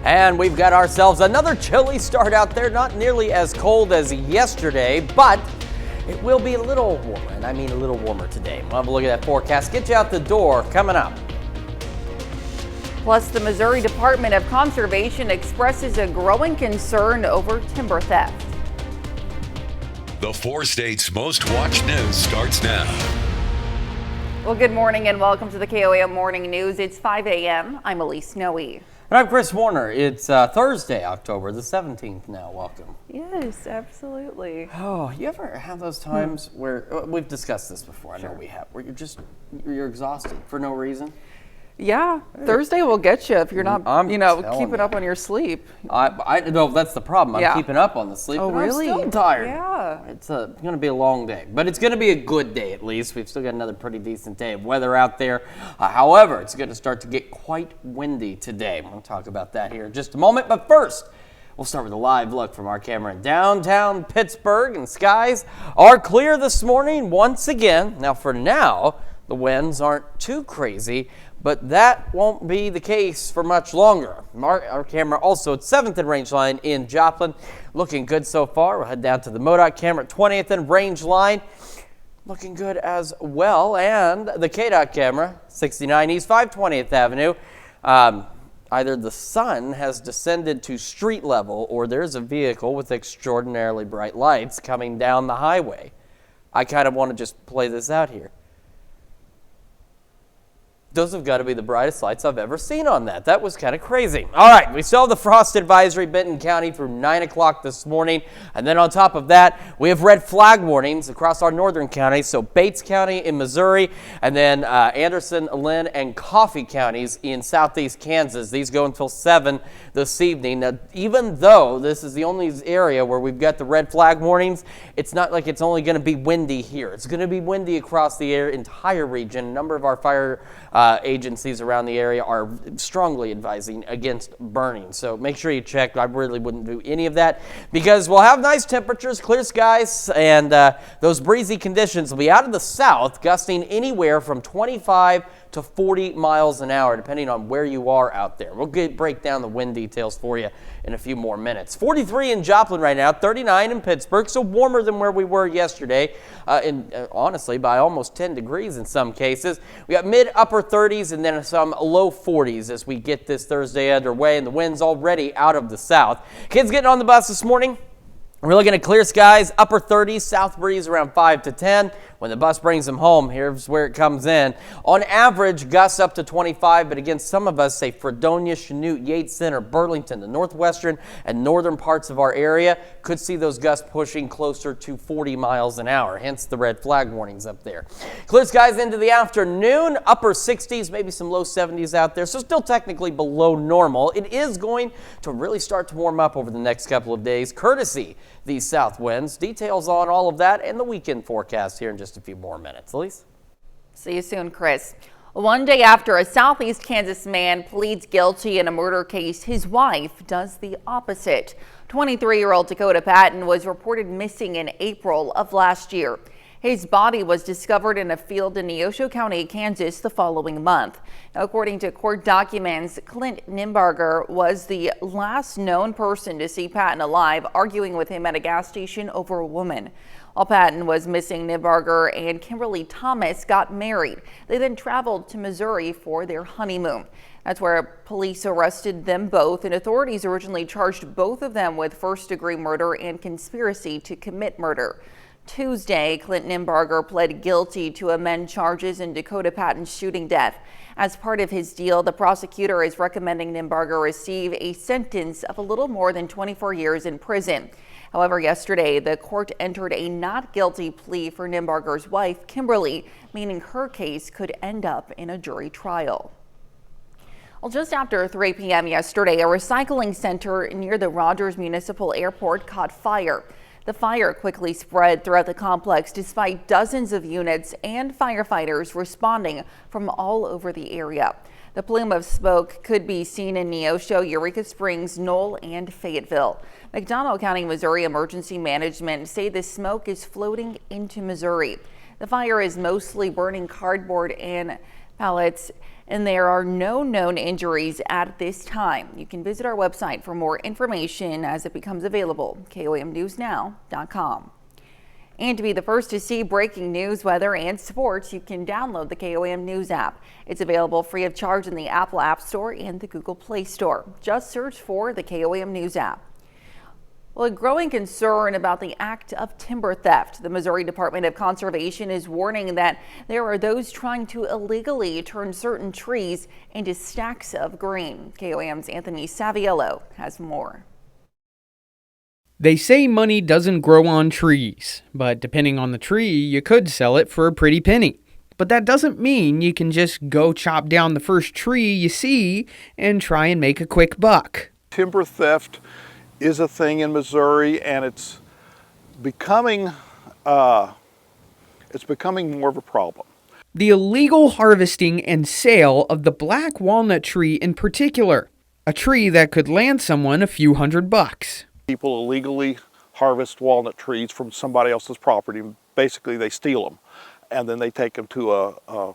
And we've got ourselves another chilly start out there, not nearly as cold as yesterday, but it will be a little warmer, and I mean a little warmer today. We'll have a look at that forecast, get you out the door coming up. Plus, the Missouri Department of Conservation expresses a growing concern over timber theft. The 4 states' most watched news starts now. Well, good morning and welcome to the KOAM Morning News. It's 5 a.m. I'm Elise Snowy. And I'm Chris Warner. It's Thursday, October the 17th now. Welcome. Yes, absolutely. Oh, you ever have those times where, we've discussed this before, I know we have, where you're exhausted for no reason? Yeah, Thursday will get you if you're not, keeping up on your sleep. I know that's the problem. I'm keeping up on the sleep, but really? I'm still tired. Yeah. It's going to be a long day, but it's going to be a good day at least. We've still got another pretty decent day of weather out there. However, it's going to start to get quite windy today. We'll talk about that here in just a moment, but first, we'll start with a live look from our camera in downtown Pittsburgh, and skies are clear this morning once again. Now, for now, the winds aren't too crazy, but that won't be the case for much longer. Our camera also at 7th and Range Line in Joplin, looking good so far. We'll head down to the MoDOT camera at 20th and Range Line, looking good as well. And the KDOT camera, 69 East 520th Avenue. Either the sun has descended to street level or there's a vehicle with extraordinarily bright lights coming down the highway. I kind of want to just play this out here. Those have got to be the brightest lights I've ever seen on that. That was kind of crazy. All right, we still have the frost advisory, Benton County, through 9 o'clock this morning. And then on top of that, we have red flag warnings across our northern counties. So Bates County in Missouri, and then Anderson, Lynn, and Coffee counties in southeast Kansas. These go until 7 this evening. Now, even though this is the only area where we've got the red flag warnings, it's not like it's only going to be windy here. It's going to be windy across the entire region. A number of our fire agencies around the area are strongly advising against burning. So make sure you check. I really wouldn't do any of that because we'll have nice temperatures, clear skies, and those breezy conditions will be out of the south, gusting anywhere from 25 to 40 miles an hour, depending on where you are out there. We'll break down the wind details for you in a few more minutes. 43 in Joplin right now, 39 in Pittsburgh, so warmer than where we were yesterday, and honestly by almost 10 degrees in some cases. We got mid-upper 30s and then some low 40s as we get this Thursday underway, and the wind's already out of the south. Kids getting on the bus this morning. We're looking at clear skies, upper 30s, south breeze around 5 to 10. When the bus brings them home, here's where it comes in. On average, gusts up to 25, but again, some of us say Fredonia, Chanute, Yates Center, Burlington, the northwestern and northern parts of our area could see those gusts pushing closer to 40 miles an hour, hence the red flag warnings up there. Clear skies into the afternoon, upper 60s, maybe some low 70s out there, so still technically below normal. It is going to really start to warm up over the next couple of days, courtesy these south winds. Details on all of that and the weekend forecast here in just a few more minutes. Elise? See you soon, Chris. One day after a southeast Kansas man pleads guilty in a murder case, his wife does the opposite. 23-year-old Dakota Patton was reported missing in April of last year. His body was discovered in a field in Neosho County, Kansas the following month. Now, according to court documents, Clint Nimbarger was the last known person to see Patton alive, arguing with him at a gas station over a woman. While Patton was missing, Nimbarger and Kimberly Thomas got married. They then traveled to Missouri for their honeymoon. That's where police arrested them both, and authorities originally charged both of them with first-degree murder and conspiracy to commit murder. Tuesday, Clint Nimbarger pled guilty to amend charges in Dakota Patton's shooting death. As part of his deal, the prosecutor is recommending Nimbarger receive a sentence of a little more than 24 years in prison. However, yesterday, the court entered a not guilty plea for Nimbarger's wife, Kimberly, meaning her case could end up in a jury trial. Well, just after 3 p.m. yesterday, a recycling center near the Rogers Municipal Airport caught fire. The fire quickly spread throughout the complex despite dozens of units and firefighters responding from all over the area. The plume of smoke could be seen in Neosho, Eureka Springs, Knoll, and Fayetteville. McDonough County, Missouri Emergency Management say the smoke is floating into Missouri. The fire is mostly burning cardboard and pallets, and there are no known injuries at this time. You can visit our website for more information as it becomes available, KOAMnewsnow.com. And to be the first to see breaking news, weather, and sports, you can download the KOAM News app. It's available free of charge in the Apple App Store and the Google Play Store. Just search for the KOAM News app. Well, a growing concern about the act of timber theft. The Missouri Department of Conservation is warning that there are those trying to illegally turn certain trees into stacks of green. KOAM's Anthony Saviello has more. They say money doesn't grow on trees, but depending on the tree, you could sell it for a pretty penny. But that doesn't mean you can just go chop down the first tree you see and try and make a quick buck. Timber theft is a thing in Missouri, and it's becoming more of a problem. The illegal harvesting and sale of the black walnut tree in particular, a tree that could land someone a few $100. People illegally harvest walnut trees from somebody else's property. Basically, they steal them, and then they take them to a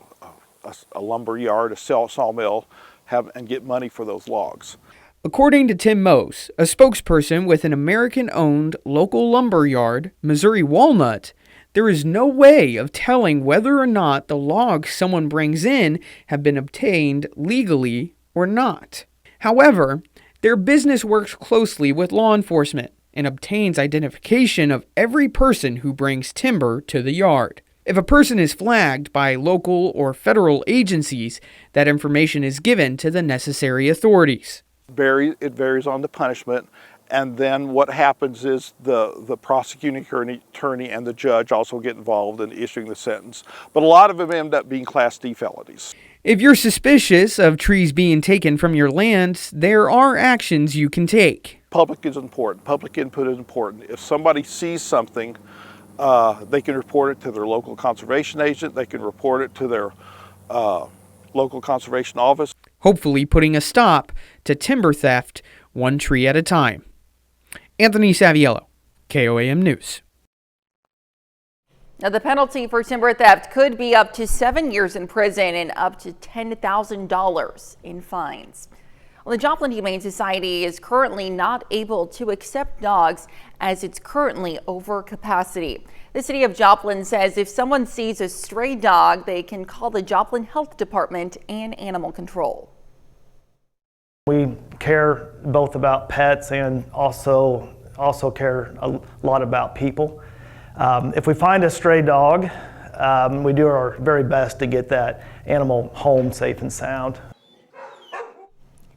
lumber yard, a sawmill, and get money for those logs. According to Tim Mose, a spokesperson with an American-owned local lumber yard, Missouri Walnut, there is no way of telling whether or not the logs someone brings in have been obtained legally or not. However, their business works closely with law enforcement and obtains identification of every person who brings timber to the yard. If a person is flagged by local or federal agencies, that information is given to the necessary authorities. It varies on the punishment, and then what happens is the prosecuting attorney and the judge also get involved in issuing the sentence. But a lot of them end up being Class D felonies. If you're suspicious of trees being taken from your lands, there are actions you can take. Public is important. Public input is important. If somebody sees something, they can report it to their local conservation agent. They can report it to their local conservation office. Hopefully putting a stop to timber theft one tree at a time. Anthony Saviello, KOAM News. Now, the penalty for timber theft could be up to 7 years in prison and up to $10,000 in fines. Well, the Joplin Humane Society is currently not able to accept dogs as it's currently over capacity. The city of Joplin says if someone sees a stray dog, they can call the Joplin Health Department and Animal Control. We care both about pets and also care a lot about people. If we find a stray dog, we do our very best to get that animal home safe and sound.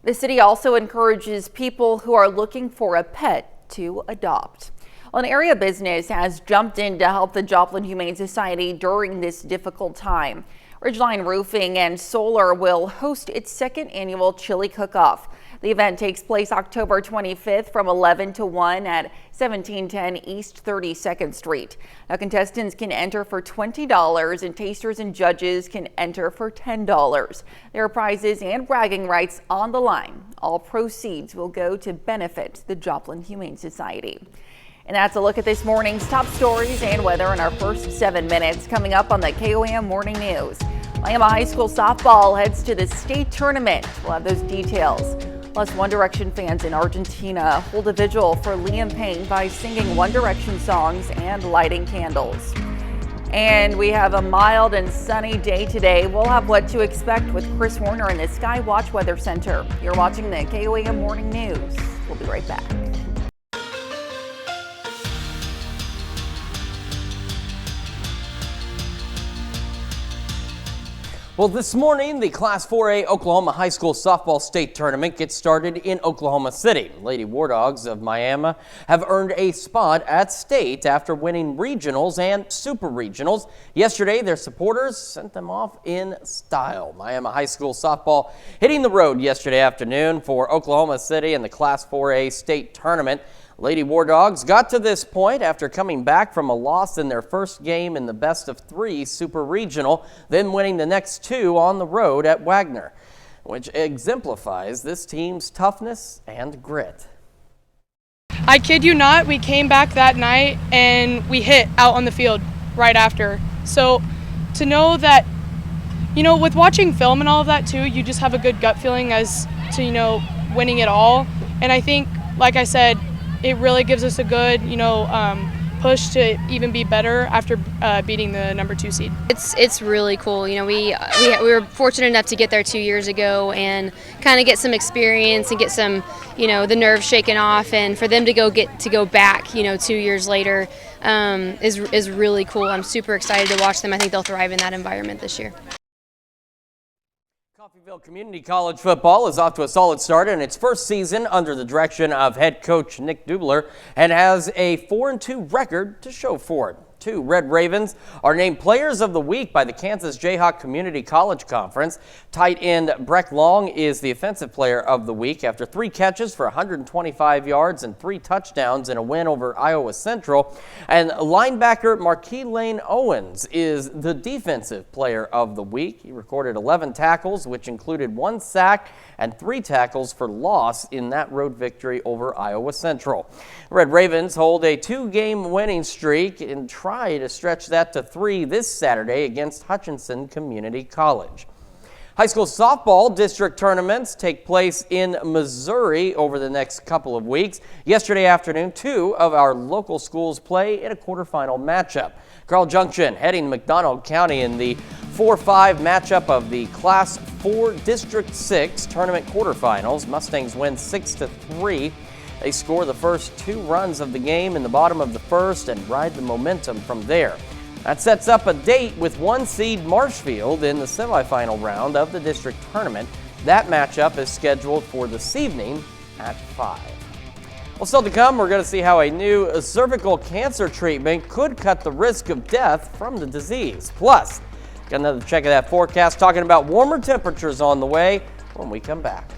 The city also encourages people who are looking for a pet to adopt. Well, an area business has jumped in to help the Joplin Humane Society during this difficult time. Ridgeline Roofing and Solar will host its second annual Chili Cook-Off. The event takes place October 25th from 11 to 1 at 1710 East 32nd Street. Now, contestants can enter for $20 and tasters and judges can enter for $10. There are prizes and bragging rights on the line. All proceeds will go to benefit the Joplin Humane Society. And that's a look at this morning's top stories and weather in our first 7 minutes. Coming up on the KOAM Morning News. Miami High School softball heads to the state tournament. We'll have those details. Plus, One Direction fans in Argentina hold a vigil for Liam Payne by singing One Direction songs and lighting candles. And we have a mild and sunny day today. We'll have what to expect with Chris Warner in the Sky Watch Weather Center. You're watching the KOAM Morning News. We'll be right back. Well, this morning, the Class 4A Oklahoma High School Softball State Tournament gets started in Oklahoma City. Lady War Dogs of Miami have earned a spot at state after winning regionals and super regionals. Yesterday, their supporters sent them off in style. Miami High School Softball hitting the road yesterday afternoon for Oklahoma City in the Class 4A State Tournament. Lady War Dogs got to this point after coming back from a loss in their first game in the best-of-3 Super Regional, then winning the next two on the road at Wagner, which exemplifies this team's toughness and grit. I kid you not, we came back that night and we hit out on the field right after. So to know that with watching film and all of that too, you just have a good gut feeling as to, winning it all. And I think, like I said, it really gives us a good, push to even be better after beating the number 2 seed. It's really cool. We were fortunate enough to get there 2 years ago and kind of get some experience and get some, the nerves shaken off, and for them to go back, 2 years later is really cool. I'm super excited to watch them. I think they'll thrive in that environment this year. Coffeyville Community College football is off to a solid start in its first season under the direction of head coach Nick Dubler and has a 4-2 record to show for it. 2 Red Ravens are named Players of the Week by the Kansas Jayhawk Community College Conference. Tight end Breck Long is the Offensive Player of the Week after 3 catches for 125 yards and 3 touchdowns in a win over Iowa Central. And linebacker Marquis Lane Owens is the Defensive Player of the Week. He recorded 11 tackles, which included 1 sack and 3 tackles for loss in that road victory over Iowa Central. Red Ravens hold a 2-game winning streak and try to stretch that to 3 this Saturday against Hutchinson Community College. High school softball district tournaments take place in Missouri over the next couple of weeks. Yesterday afternoon, 2 of our local schools play in a quarterfinal matchup. Carl Junction heading McDonald County in the 4-5 matchup of the Class 4 District 6 tournament quarterfinals. Mustangs win 6-3. They score the first 2 runs of the game in the bottom of the first and ride the momentum from there. That sets up a date with 1 seed Marshfield in the semifinal round of the district tournament. That matchup is scheduled for this evening at 5. Well, still to come, we're going to see how a new cervical cancer treatment could cut the risk of death from the disease. Plus, got another check of that forecast talking about warmer temperatures on the way when we come back.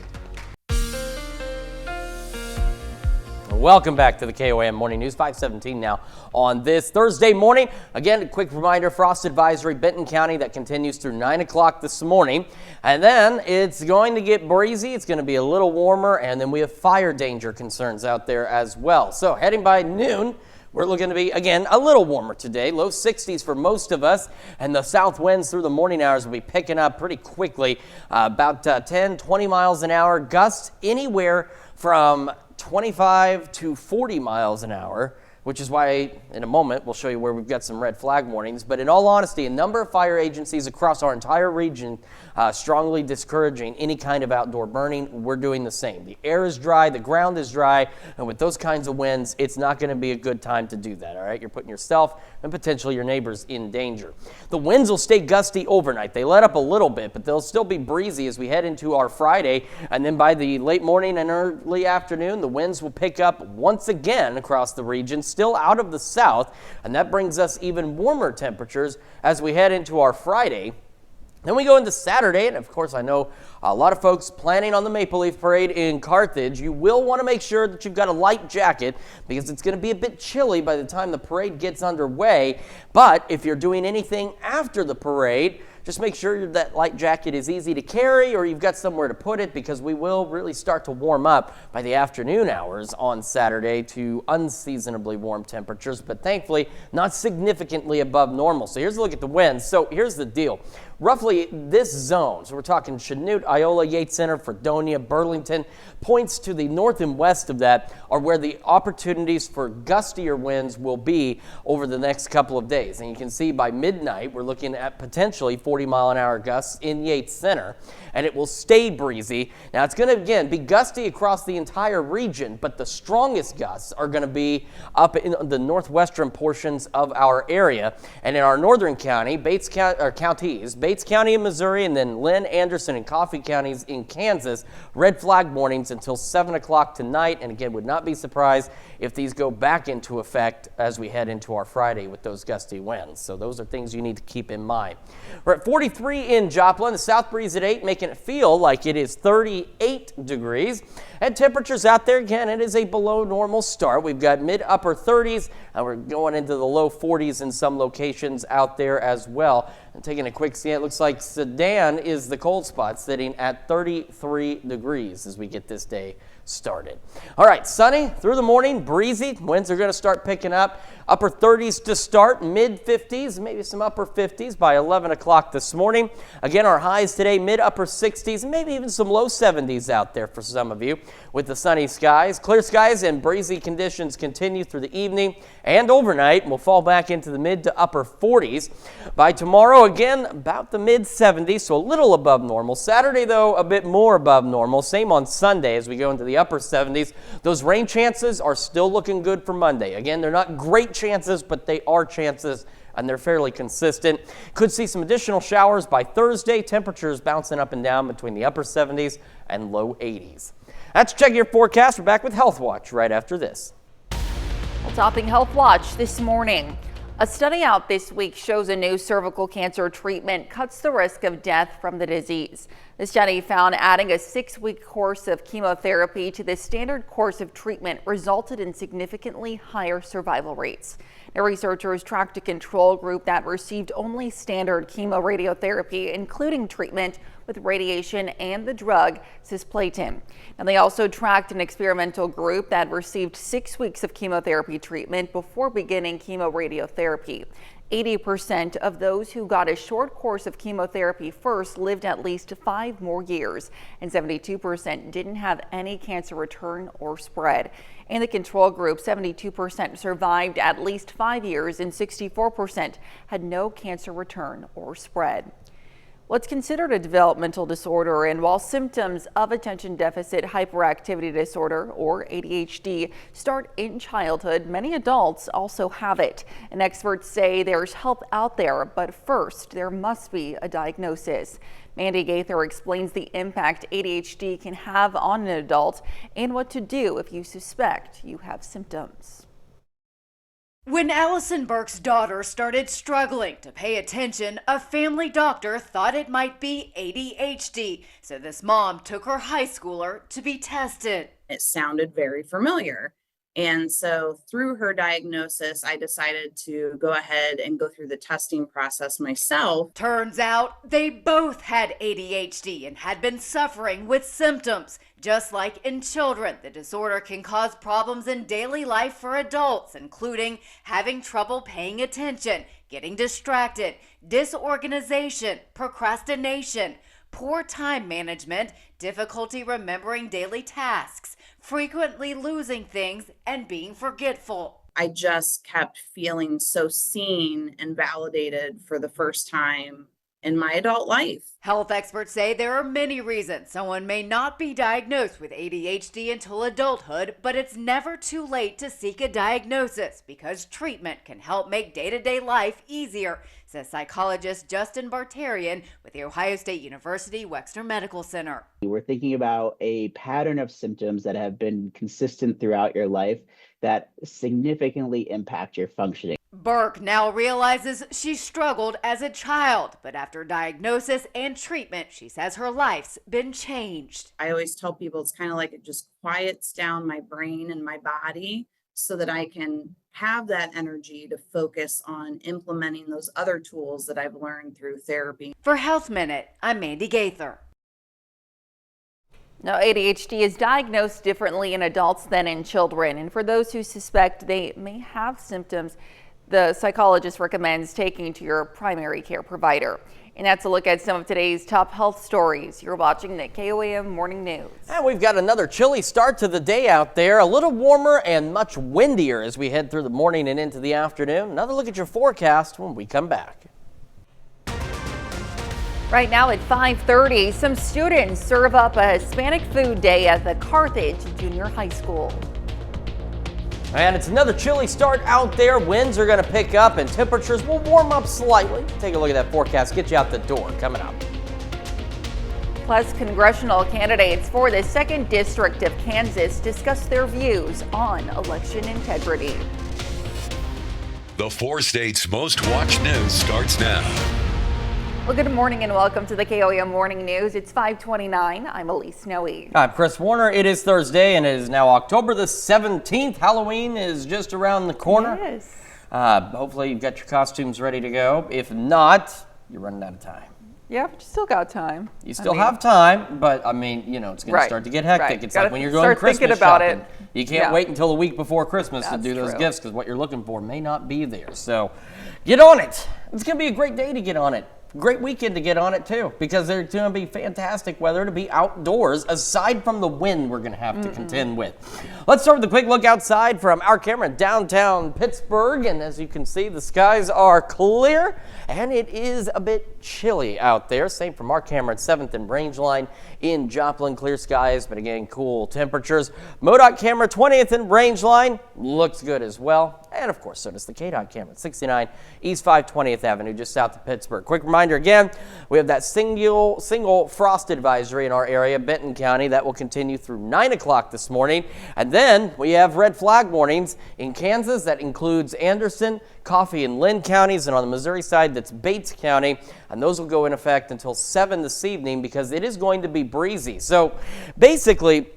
Welcome back to the KOAM Morning News, 5:17 now on this Thursday morning. Again, a quick reminder, frost advisory, Benton County, that continues through 9 o'clock this morning. And then it's going to get breezy. It's going to be a little warmer, and then we have fire danger concerns out there as well. So heading by noon, we're looking to be, again, a little warmer today. Low 60s for most of us, and the south winds through the morning hours will be picking up pretty quickly, about 10, 20 miles an hour. Gusts anywhere from 25 to 40 miles an hour, which is why in a moment we'll show you where we've got some red flag warnings. But in all honesty, a number of fire agencies across our entire region strongly discouraging any kind of outdoor burning. We're doing the same. The air is dry, the ground is dry, and with those kinds of winds, it's not going to be a good time to do that, all right? You're putting yourself and potentially your neighbors in danger. The winds will stay gusty overnight. They let up a little bit, but they'll still be breezy as we head into our Friday, and then by the late morning and early afternoon, the winds will pick up once again across the region, still out of the south, and that brings us even warmer temperatures as we head into our Friday. Then we go into Saturday, and of course I know a lot of folks planning on the Maple Leaf Parade in Carthage. You will want to make sure that you've got a light jacket because it's going to be a bit chilly by the time the parade gets underway. But if you're doing anything after the parade, just make sure that light jacket is easy to carry or you've got somewhere to put it, because we will really start to warm up by the afternoon hours on Saturday to unseasonably warm temperatures, but thankfully not significantly above normal. So here's a look at the winds. So here's the deal. Roughly this zone, so we're talking Chanute, Iola, Yates Center, Fredonia, Burlington, points to the north and west of that are where the opportunities for gustier winds will be over the next couple of days. And you can see by midnight, we're looking at potentially 40-mile-an-hour gusts in Yates Center, and it will stay breezy. Now, it's going to, again, be gusty across the entire region, but the strongest gusts are going to be up in the northwestern portions of our area. And in our northern county, Bates County in Missouri, and then Lynn, Anderson, and Coffee counties in Kansas, red flag warnings until 7 o'clock tonight. And again, would not be surprised if these go back into effect as we head into our Friday with those gusty winds. So those are things you need to keep in mind. We're at 43 in Joplin, the south breeze at 8, making it feel like it is 38 degrees. And temperatures out there, again, it is a below normal start. We've got mid-upper 30s, and we're going into the low 40s in some locations out there as well. And taking a quick scan, it looks like Sedan is the cold spot, sitting at 33 degrees as we get this day started. All right, sunny through the morning, breezy. Winds are going to start picking up. Upper 30s to start, mid 50s, maybe some upper 50s by 11 o'clock this morning. Again, our highs today, mid upper 60s, maybe even some low 70s out there for some of you with the sunny skies. Clear skies and breezy conditions continue through the evening and overnight. We'll fall back into the mid to upper 40s. By tomorrow, again, about the mid 70s, so a little above normal. Saturday, though, a bit more above normal. Same on Sunday as we go into the upper 70s. Those rain chances are still looking good for Monday. Again, they're not great chances, but they are chances, and they're fairly consistent. Could see some additional showers by Thursday. Temperatures bouncing up and down between the upper 70s and low 80s. That's Check Your Forecast. We're back with Health Watch right after this. Well, topping Health Watch this morning. A study out this week shows a new cervical cancer treatment cuts the risk of death from the disease. The study found adding a 6-week course of chemotherapy to the standard course of treatment resulted in significantly higher survival rates. The researchers tracked a control group that received only standard chemoradiotherapy, including treatment with radiation and the drug cisplatin. And they also tracked an experimental group that received 6 weeks of chemotherapy treatment before beginning chemoradiotherapy. 80% of those who got a short course of chemotherapy first lived at least 5 more years, and 72% didn't have any cancer return or spread. In the control group, 72% survived at least 5 years and 64% had no cancer return or spread. What's considered a developmental disorder, and while symptoms of attention deficit hyperactivity disorder or ADHD start in childhood, many adults also have it. And experts say there's help out there, but first there must be a diagnosis. Mandy Gaither explains the impact ADHD can have on an adult and what to do if you suspect you have symptoms. When Allison Burke's daughter started struggling to pay attention, a family doctor thought it might be ADHD, so this mom took her high schooler to be tested. It sounded very familiar. And so through her diagnosis, I decided to go ahead and go through the testing process myself. Turns out they both had ADHD and had been suffering with symptoms. Just like in children, the disorder can cause problems in daily life for adults, including having trouble paying attention, getting distracted, disorganization, procrastination, poor time management, difficulty remembering daily tasks, frequently losing things, and being forgetful. I just kept feeling so seen and validated for the first time in my adult life. Health experts say there are many reasons someone may not be diagnosed with ADHD until adulthood, but it's never too late to seek a diagnosis because treatment can help make day-to-day life easier, says psychologist Justin Bartarian with the Ohio State University Wexner Medical Center. We're thinking about a pattern of symptoms that have been consistent throughout your life that significantly impact your functioning. Burke now realizes she struggled as a child, but after diagnosis and treatment, she says her life's been changed. I always tell people it's kind of like it just quiets down my brain and my body so that I can have that energy to focus on implementing those other tools that I've learned through therapy. For Health Minute, I'm Mandy Gaither. Now, ADHD is diagnosed differently in adults than in children, and for those who suspect they may have symptoms, the psychologist recommends taking to your primary care provider. And that's a look at some of today's top health stories. You're watching the KOAM Morning News. And we've got another chilly start to the day out there, a little warmer and much windier as we head through the morning and into the afternoon. Another look at your forecast when we come back. Right now at 5:30, some students serve up a Hispanic food day at the Carthage Junior High School. And it's another chilly start out there. Winds are going to pick up and temperatures will warm up slightly. Take a look at that forecast. Get you out the door coming up. Plus, congressional candidates for the 2nd District of Kansas discuss their views on election integrity. The 4 states' most watched news starts now. Well, good morning and welcome to the KOAM Morning News. It's 5:29. I'm Elise Snowy. I'm Chris Warner. It is Thursday and it is now October the 17th. Halloween is just around the corner. Yes. Hopefully you've got your costumes ready to go. If not, you're running out of time. Yeah, but you still got time. You still have time, but I mean, you know, it's going to start to get hectic. Right. It's Gotta like when you're going start Christmas thinking about shopping. it. You can't wait until the week before Christmas to That's do those true. gifts because what you're looking for may not be there. So get on it. It's going to be a great day to get on it. Great weekend to get on it too, because there's going to be fantastic weather to be outdoors, aside from the wind we're going to have to contend with. Let's start with a quick look outside from our camera in downtown Pittsburgh, and as you can see, the skies are clear, and it is a bit chilly out there. Same from our camera at 7th and Rangeline in Joplin, clear skies, but again, cool temperatures. MoDOT camera 20th and Rangeline looks good as well, and of course, so does the KDOT camera at 69 East 520th Avenue, just south of Pittsburgh. Quick reminder again, we have that single frost advisory in our area, Benton County, that will continue through 9 o'clock this morning. And then we have red flag warnings in Kansas. That includes Anderson, Coffee, and Lynn counties. And on the Missouri side, that's Bates County. And those will go in effect until 7 this evening because it is going to be breezy. So basically,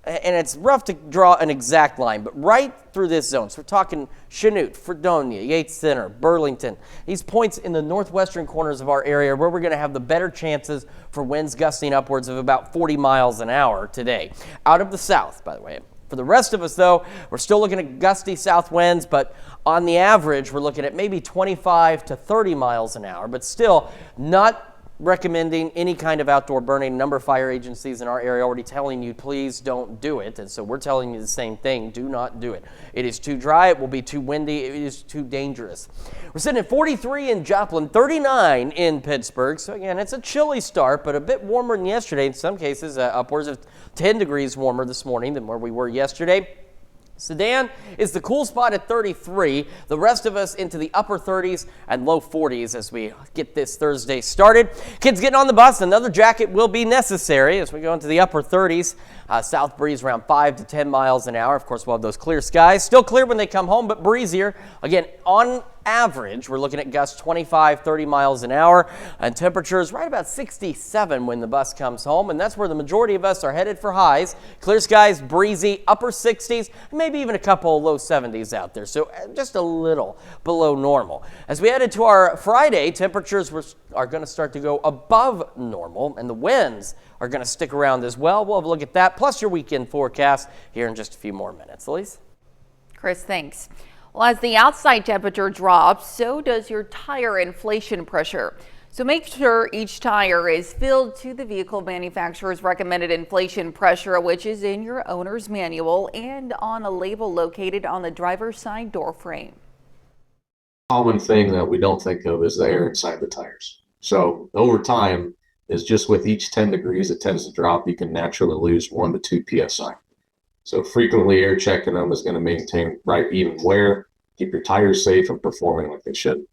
and it's rough to draw an exact line, but right through this zone, so we're talking Chanute, Fredonia, Yates Center, Burlington, these points in the northwestern corners of our area where we're going to have the better chances for winds gusting upwards of about 40 miles an hour today. Out of the south, by the way. For the rest of us, though, we're still looking at gusty south winds, but on the average, we're looking at maybe 25 to 30 miles an hour, but still not recommending any kind of outdoor burning. A number of fire agencies in our area already telling you, please don't do it. And so we're telling you the same thing. Do not do it. It is too dry. It will be too windy. It is too dangerous. We're sitting at 43 in Joplin, 39 in Pittsburgh. So again, it's a chilly start, but a bit warmer than yesterday. In some cases, upwards of 10 degrees warmer this morning than where we were yesterday. Sedan is the cool spot at 33. The rest of us into the upper 30s and low 40s as we get this Thursday started. Kids getting on the bus, another jacket will be necessary as we go into the upper 30s. South breeze around 5 to 10 miles an hour. Of course, we'll have those clear skies. Still clear when they come home, but breezier. Again, on average, we're looking at gusts 25, 30 miles an hour, and temperatures right about 67 when the bus comes home, and that's where the majority of us are headed for highs. Clear skies, breezy, upper 60s, maybe even a couple of low 70s out there, so just a little below normal. As we head into our Friday, temperatures are going to start to go above normal, and the winds are going to stick around as well. We'll have a look at that, plus your weekend forecast here in just a few more minutes. Elise? Chris, thanks. Well, as the outside temperature drops, so does your tire inflation pressure. So make sure each tire is filled to the vehicle manufacturer's recommended inflation pressure, which is in your owner's manual and on a label located on the driver's side door frame. Common thing that we don't think of is the air inside the tires. So over time, is just with each 10 degrees it tends to drop, you can naturally lose 1 to 2 psi. So frequently air checking them is going to maintain right even wear, keep your tires safe and performing like they should.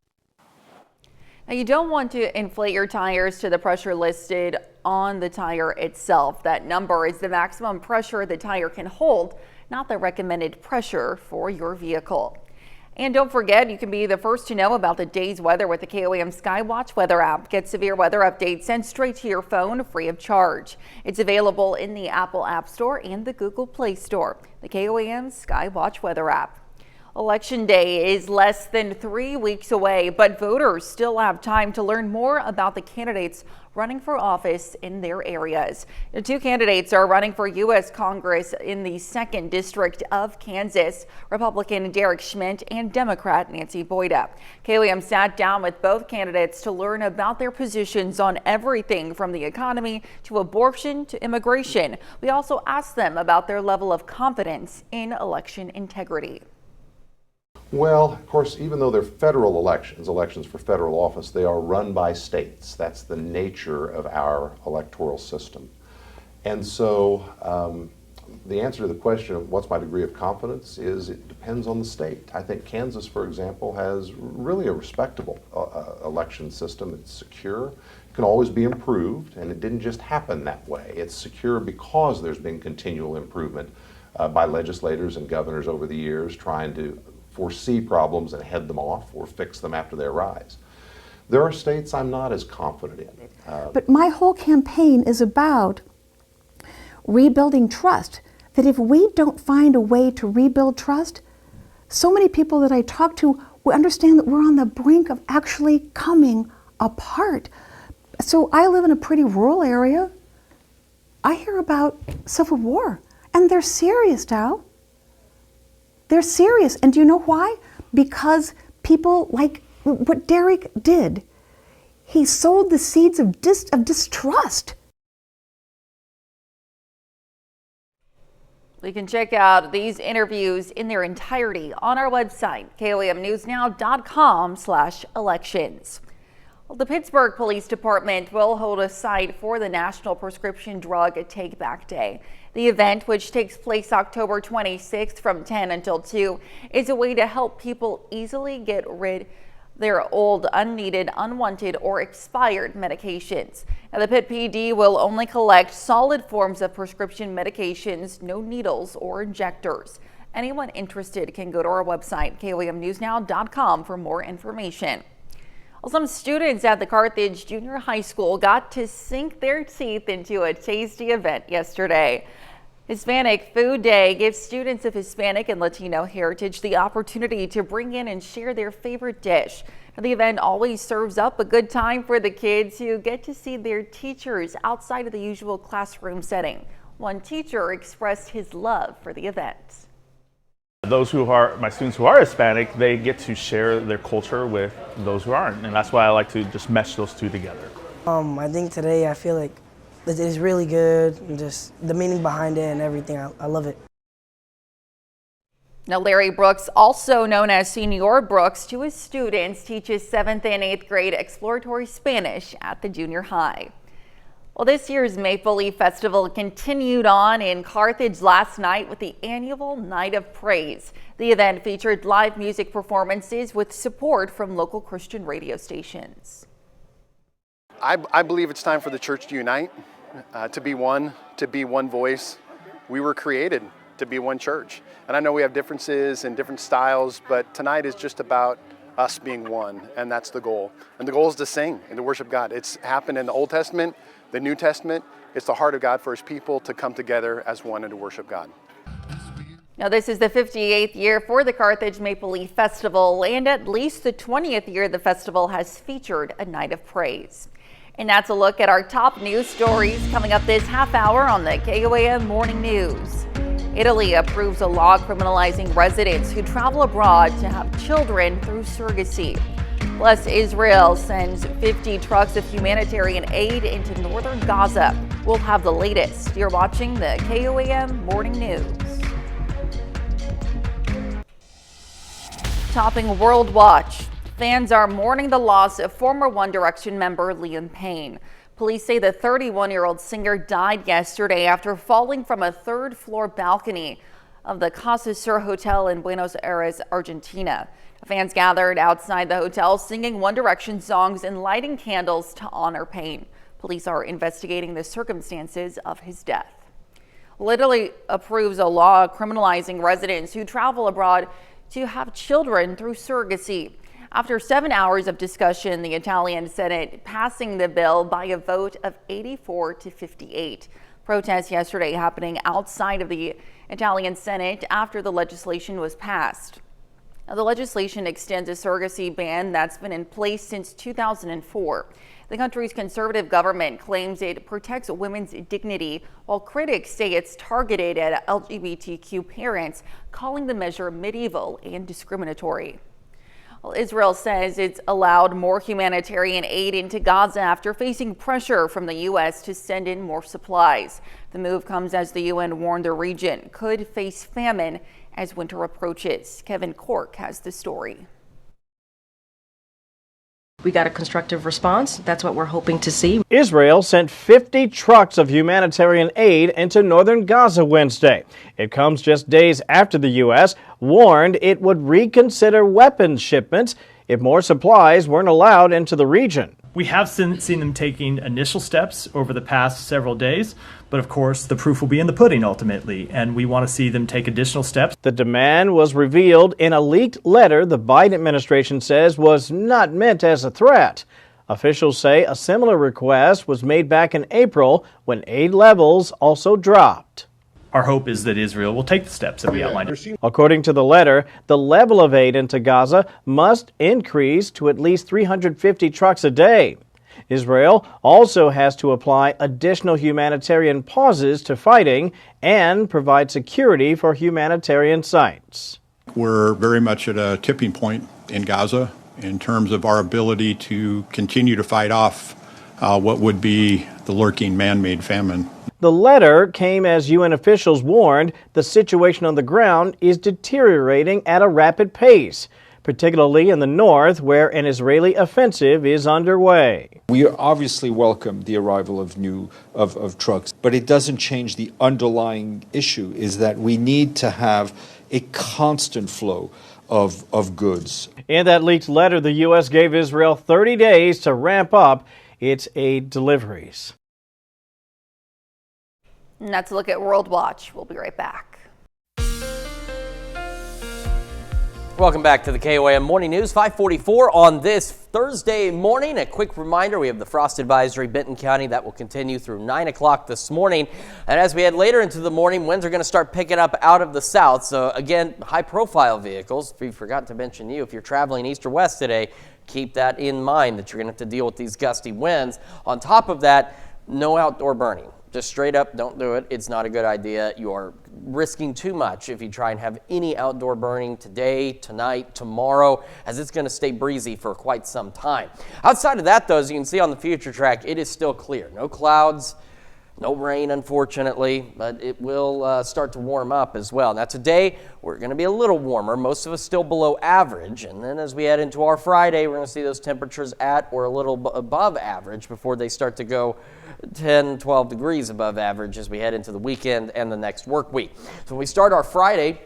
Now, you don't want to inflate your tires to the pressure listed on the tire itself. That number is the maximum pressure the tire can hold, not the recommended pressure for your vehicle. And don't forget, you can be the first to know about the day's weather with the KOAM Skywatch weather app. Get severe weather updates sent straight to your phone free of charge. It's available in the Apple App Store and the Google Play Store. The KOAM Skywatch weather app. Election Day is less than 3 weeks away, but voters still have time to learn more about the candidates running for office in their areas. The two candidates are running for U.S. Congress in the 2nd District of Kansas, Republican Derek Schmidt and Democrat Nancy Boyda. KOAM sat down with both candidates to learn about their positions on everything from the economy to abortion to immigration. We also asked them about their level of confidence in election integrity. Well, of course, even though they're federal elections for federal office, they are run by states. That's the nature of our electoral system. And so the answer to the question of what's my degree of confidence is it depends on the state. I think Kansas, for example, has really a respectable election system. It's secure, can always be improved, and it didn't just happen that way. It's secure because there's been continual improvement by legislators and governors over the years trying to foresee problems and head them off or fix them after they arise. There are states I'm not as confident in. But my whole campaign is about rebuilding trust. That if we don't find a way to rebuild trust, so many people that I talk to, we understand that we're on the brink of actually coming apart. So I live in a pretty rural area. I hear about civil war, and they're serious, Dow. They're serious. And do you know why? Because people like what Derek did. He sowed the seeds of distrust. We can check out these interviews in their entirety on our website, koamnewsnow.com/elections. Well, the Pittsburgh Police Department will hold a site for the National Prescription Drug Take Back Day. The event, which takes place October 26th from 10 until 2, is a way to help people easily get rid of their old, unneeded, unwanted, or expired medications. Now, the Pitt PD will only collect solid forms of prescription medications, no needles or injectors. Anyone interested can go to our website, koamnewsnow.com, for more information. Well, some students at the Carthage Junior High School got to sink their teeth into a tasty event yesterday. Hispanic Food Day gives students of Hispanic and Latino heritage the opportunity to bring in and share their favorite dish. The event always serves up a good time for the kids who get to see their teachers outside of the usual classroom setting. One teacher expressed his love for the event. Those who are my students who are Hispanic, they get to share their culture with those who aren't, and that's why I like to just mesh those two together. I think today I feel like it's really good, and just the meaning behind it and everything. I love it. Now, Larry Brooks, also known as Senior Brooks, to his students teaches 7th and 8th grade exploratory Spanish at the junior high. Well, this year's Maple Leaf Festival continued on in Carthage last night with the annual Night of Praise. The event featured live music performances with support from local Christian radio stations. I believe it's time for the church to unite, to be one voice. We were created to be one church. And I know we have differences and different styles, but tonight is just about us being one, and that's the goal. And the goal is to sing and to worship God. It's happened in the Old Testament, the New Testament. It's the heart of God for his people to come together as one and to worship God. Now, this is the 58th year for the Carthage Maple Leaf Festival, and at least the 20th year the festival has featured a night of praise. And that's a look at our top news stories coming up this half hour on the KOAM Morning News. Italy approves a law criminalizing residents who travel abroad to have children through surrogacy. Plus, Israel sends 50 trucks of humanitarian aid into northern Gaza. We'll have the latest. You're watching the KOAM Morning News. Topping World Watch. Fans are mourning the loss of former One Direction member Liam Payne. Police say the 31-year-old singer died yesterday after falling from a third-floor balcony of the Casa Sur Hotel in Buenos Aires, Argentina. Fans gathered outside the hotel singing One Direction songs and lighting candles to honor Payne. Police are investigating the circumstances of his death. Italy approves a law criminalizing residents who travel abroad to have children through surrogacy. After 7 hours of discussion, the Italian Senate passing the bill by a vote of 84 to 58. Protests yesterday happening outside of the Italian Senate after the legislation was passed. Now, the legislation extends a surrogacy ban that's been in place since 2004. The country's conservative government claims it protects women's dignity, while critics say it's targeted at LGBTQ parents, calling the measure medieval and discriminatory. Well, Israel says it's allowed more humanitarian aid into Gaza after facing pressure from the U.S. to send in more supplies. The move comes as the UN warned the region could face famine as winter approaches. Kevin Cork has the story. We got a constructive response. That's what we're hoping to see. Israel sent 50 trucks of humanitarian aid into northern Gaza Wednesday. It comes just days after the U.S. warned it would reconsider weapons shipments if more supplies weren't allowed into the region. We have seen them taking initial steps over the past several days, but of course the proof will be in the pudding ultimately, and we want to see them take additional steps. The demand was revealed in a leaked letter the Biden administration says was not meant as a threat. Officials say a similar request was made back in April when aid levels also dropped. Our hope is that Israel will take the steps that we outlined. According to the letter, the level of aid into Gaza must increase to at least 350 trucks a day. Israel also has to apply additional humanitarian pauses to fighting and provide security for humanitarian sites. We're very much at a tipping point in Gaza in terms of our ability to continue to fight off what would be the lurking man-made famine. The letter came as UN officials warned the situation on the ground is deteriorating at a rapid pace, particularly in the north where an Israeli offensive is underway. We obviously welcome the arrival of trucks, but it doesn't change the underlying issue, is that we need to have a constant flow of goods. In that leaked letter, the U.S. gave Israel 30 days to ramp up its aid deliveries. And that's a look at World Watch. We'll be right back. Welcome back to the KOAM Morning News, 5:44 on this Thursday morning. A quick reminder, we have the frost advisory, Benton County, that will continue through 9 o'clock this morning. And as we head later into the morning, winds are going to start picking up out of the south. So again, high-profile vehicles, we forgot to mention if you're traveling east or west today, keep that in mind that you're going to have to deal with these gusty winds. On top of that, no outdoor burning. Just straight up, don't do it. It's not a good idea. You are risking too much if you try and have any outdoor burning today, tonight, tomorrow, as it's going to stay breezy for quite some time. Outside of that, though, as you can see on the future track, it is still clear. No clouds, no rain, unfortunately, but it will start to warm up as well. Now, today, we're going to be a little warmer. Most of us still below average. And then as we head into our Friday, we're going to see those temperatures at or a little above average before they start to go 10, 12 degrees above average as we head into the weekend and the next work week. So when we start our Friday,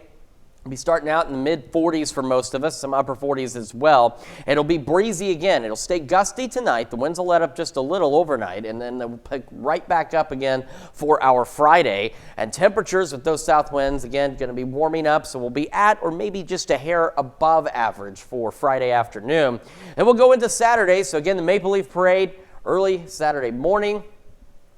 we'll be starting out in the mid-40s for most of us, some upper 40s as well. It'll be breezy again. It'll stay gusty tonight. The winds will let up just a little overnight, and then they'll pick right back up again for our Friday. And temperatures with those south winds, again, going to be warming up, so we'll be at or maybe just a hair above average for Friday afternoon. And we'll go into Saturday. So again, the Maple Leaf Parade early Saturday morning.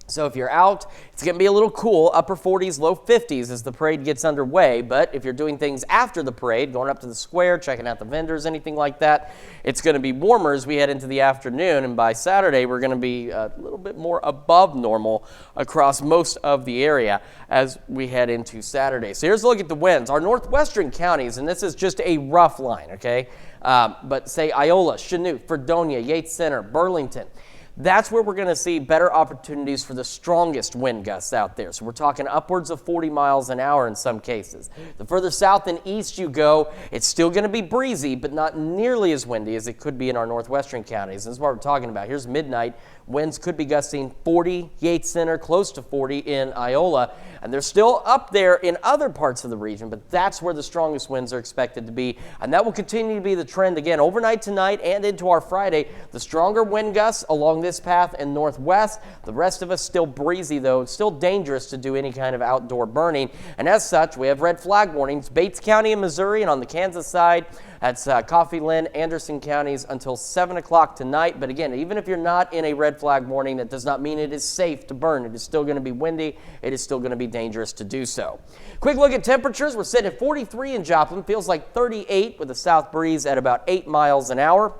So if you're out, it's going to be a little cool, upper 40s, low 50s as the parade gets underway. But if you're doing things after the parade, going up to the square, checking out the vendors, anything like that, it's going to be warmer as we head into the afternoon. And by Saturday, we're going to be a little bit more above normal across most of the area as we head into Saturday. So here's a look at the winds. Our northwestern counties, and this is just a rough line, okay? But say Iola, Chanute, Fredonia, Yates Center, Burlington. That's where we're going to see better opportunities for the strongest wind gusts out there. So we're talking upwards of 40 miles an hour in some cases. The further south and east you go, it's still going to be breezy, but not nearly as windy as it could be in our northwestern counties. This is what we're talking about. Here's midnight. Winds could be gusting 40, Yates Center, close to 40 in Iola. And they're still up there in other parts of the region, but that's where the strongest winds are expected to be. And that will continue to be the trend again overnight tonight and into our Friday. The stronger wind gusts along this path and northwest. The rest of us still breezy, though. It's still dangerous to do any kind of outdoor burning. And as such, we have red flag warnings. Bates County in Missouri, and on the Kansas side, that's Coffee, Lynn, Anderson counties until 7 o'clock tonight. But again, even if you're not in a red flag warning, that does not mean it is safe to burn. It is still going to be windy. It is still going to be dangerous to do so. Quick look at temperatures. We're sitting at 43 in Joplin. Feels like 38 with a south breeze at about 8 miles an hour.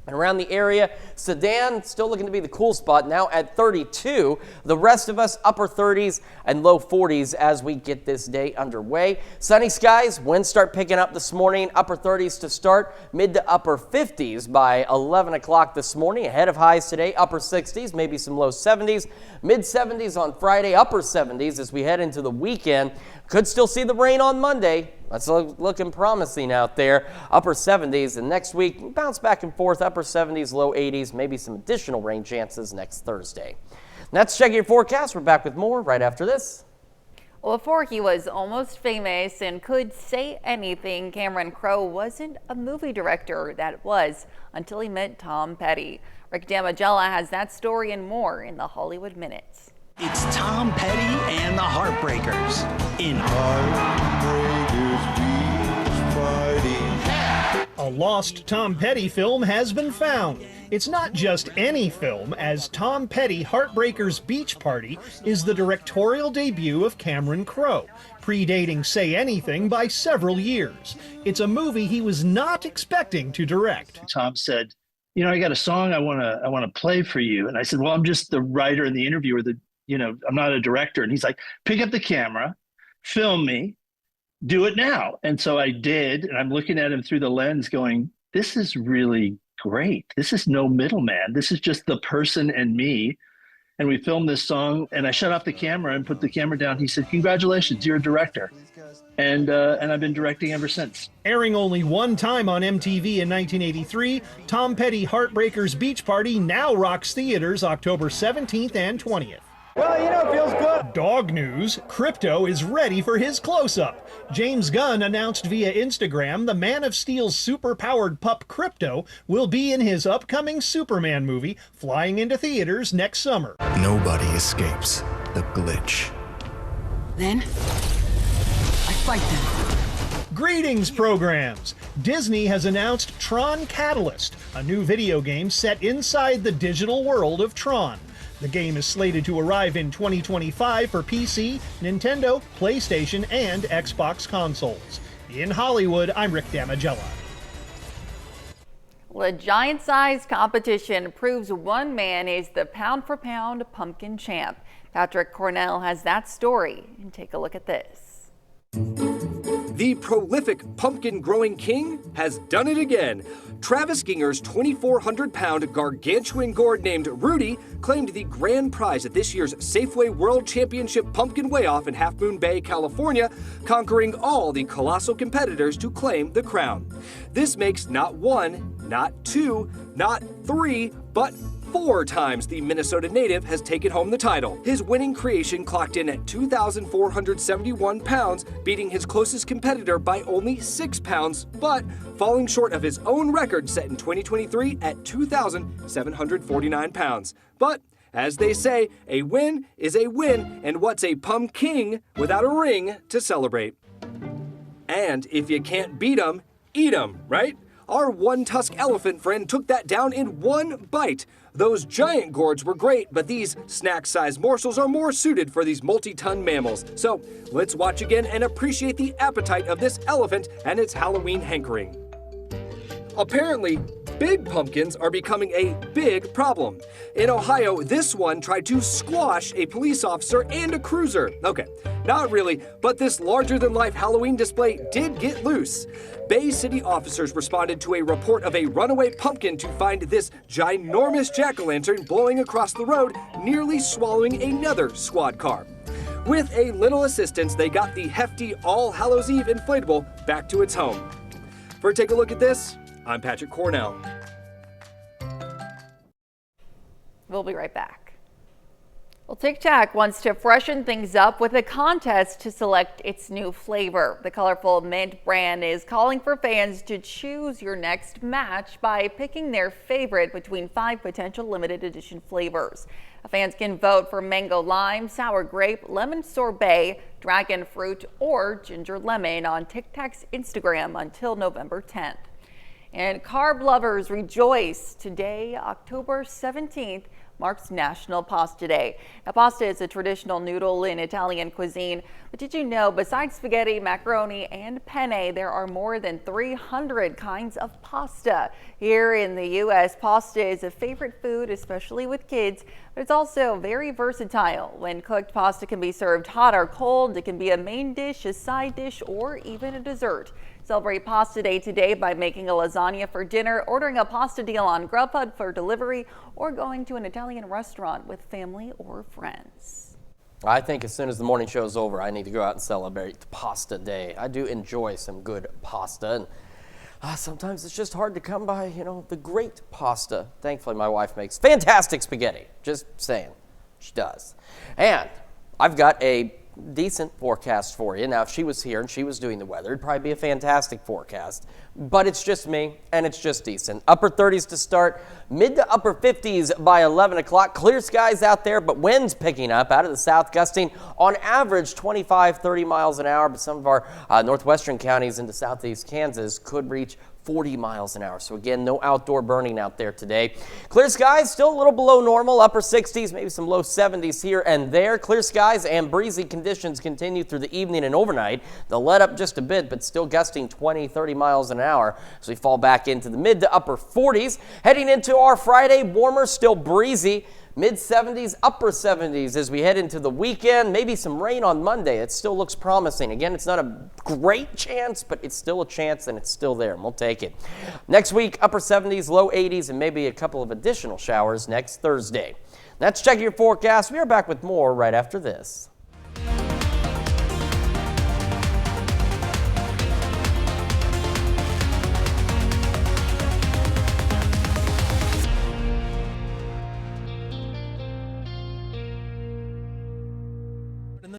And around the area, Sedan still looking to be the cool spot, now at 32. The rest of us upper 30s and low 40s as we get this day underway. Sunny skies, winds start picking up this morning, upper 30s to start, mid to upper 50s by 11 o'clock this morning. Ahead of highs today, upper 60s, maybe some low 70s, mid 70s on Friday, upper 70s as we head into the weekend. Could still see the rain on Monday. That's looking promising out there. Upper 70s, and next week, bounce back and forth, upper 70s, low 80s, maybe some additional rain chances next Thursday. And that's Checking Your Forecast. We're back with more right after this. Well, before he was almost famous and could say anything, Cameron Crowe wasn't a movie director. That was until he met Tom Petty. Rick Damagella has that story and more in the Hollywood Minutes. It's Tom Petty and the Heartbreakers in A lost Tom Petty film has been found. It's not just any film, as Tom Petty Heartbreakers Beach Party is the directorial debut of Cameron Crowe, predating Say Anything by several years. It's a movie he was not expecting to direct. Tom said, I got a song I want to play for you. And I said, well, I'm just the writer and the interviewer, I'm not a director. And he's like, pick up the camera, film me, do it now. And so I did. And I'm looking at him through the lens going, this is really great. This is no middleman. This is just the person and me. And we filmed this song, and I shut off the camera and put the camera down. He said, congratulations, you're a director. And I've been directing ever since. Airing only one time on MTV in 1983, Tom Petty Heartbreakers Beach Party now rocks theaters October 17th and 20th. Well, it feels good. Dog news, Crypto is ready for his close-up. James Gunn announced via Instagram the Man of Steel's super-powered pup Crypto will be in his upcoming Superman movie, flying into theaters next summer. Nobody escapes the glitch. Then, I fight them. Greetings, programs! Disney has announced Tron Catalyst, a new video game set inside the digital world of Tron. The game is slated to arrive in 2025 for PC, Nintendo, PlayStation, and Xbox consoles. In Hollywood, I'm Rick Damigella. The giant-sized competition proves one man is the pound-for-pound pumpkin champ. Patrick Cornell has that story. Take a look at this. The prolific pumpkin-growing king has done it again. Travis Ginger's 2,400-pound gargantuan gourd named Rudy claimed the grand prize at this year's Safeway World Championship Pumpkin Weigh-Off in Half Moon Bay, California, conquering all the colossal competitors to claim the crown. This makes not one, not two, not three, but 4 times the Minnesota native has taken home the title. His winning creation clocked in at 2,471 pounds, beating his closest competitor by only 6 pounds, but falling short of his own record set in 2023 at 2,749 pounds. But as they say, a win is a win, and what's a pumpkin without a ring to celebrate? And if you can't beat 'em, eat 'em, right? Our one-tusk elephant friend took that down in one bite. Those giant gourds were great, but these snack-sized morsels are more suited for these multi-ton mammals. So let's watch again and appreciate the appetite of this elephant and its Halloween hankering. Apparently, big pumpkins are becoming a big problem. In Ohio, this one tried to squash a police officer and a cruiser. Okay, not really, but this larger-than-life Halloween display did get loose. Bay City officers responded to a report of a runaway pumpkin to find this ginormous jack-o'-lantern blowing across the road, nearly swallowing another squad car. With a little assistance, they got the hefty All Hallows Eve inflatable back to its home. For a take a look at this, I'm Patrick Cornell. We'll be right back. Well, Tic Tac wants to freshen things up with a contest to select its new flavor. The colorful mint brand is calling for fans to choose your next match by picking their favorite between 5 potential limited edition flavors. Fans can vote for mango lime, sour grape, lemon sorbet, dragon fruit, or ginger lemon on Tic Tac's Instagram until November 10th. And carb lovers rejoice. Today, October 17th, marks National Pasta Day. Now, pasta is a traditional noodle in Italian cuisine, but did you know besides spaghetti, macaroni, and penne, there are more than 300 kinds of pasta? Here in the U.S., pasta is a favorite food, especially with kids, but it's also very versatile. When cooked, pasta can be served hot or cold. It can be a main dish, a side dish, or even a dessert. Celebrate Pasta Day today by making a lasagna for dinner, ordering a pasta deal on Grubhub for delivery, or going to an Italian restaurant with family or friends. I think as soon as the morning show is over, I need to go out and celebrate Pasta Day. I do enjoy some good pasta, and sometimes it's just hard to come by, the great pasta. Thankfully, my wife makes fantastic spaghetti. Just saying, she does. And I've got a decent forecast for you. Now, if she was here and she was doing the weather, it'd probably be a fantastic forecast, but it's just me and it's just decent. Upper 30s to start, mid to upper 50s by 11 o'clock. Clear skies out there, but winds picking up out of the south, gusting on average 25, 30 miles an hour, but some of our northwestern counties into southeast Kansas could reach 40 miles an hour. So again, no outdoor burning out there today. Clear skies, still a little below normal, upper 60s, maybe some low 70s here and there. Clear skies and breezy conditions continue through the evening and overnight. They'll let up just a bit, but still gusting 20, 30 miles an hour as we fall back into the mid to upper 40s. Heading into our Friday, warmer, still breezy. Mid-70s, upper 70s as we head into the weekend. Maybe some rain on Monday. It still looks promising. Again, it's not a great chance, but it's still a chance, and it's still there, and we'll take it. Next week, upper 70s, low 80s, and maybe a couple of additional showers next Thursday. That's checking your forecast. We are back with more right after this.